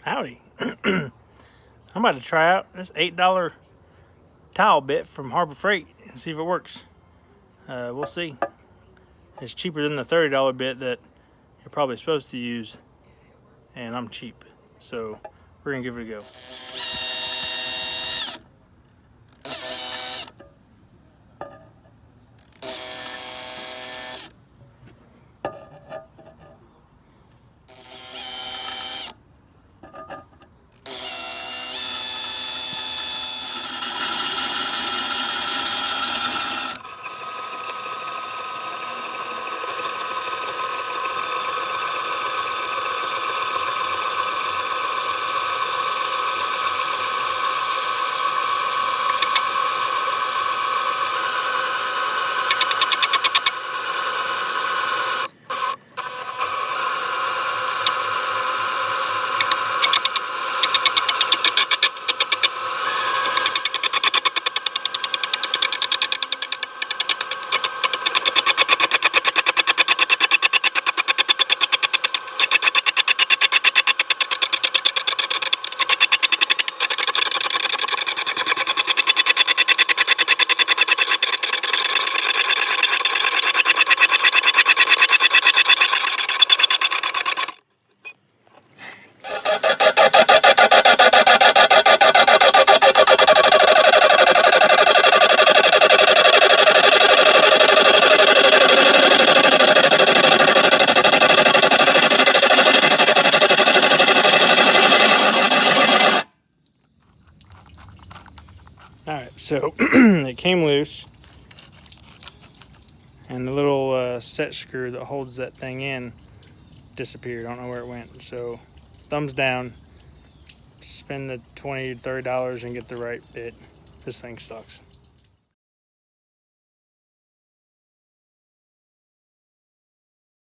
Howdy. I'm about to try out this $8 towel bit from Harbor Freight and see if it works. We'll see. It's cheaper than the $30 bit that you're probably supposed to use, and I'm cheap, so we're gonna give it a go. Alright, so it came loose, and the little set screw that holds that thing in disappeared. I don't know where it went. So, thumbs down, spend the $20 to $30 and get the right bit. This thing sucks.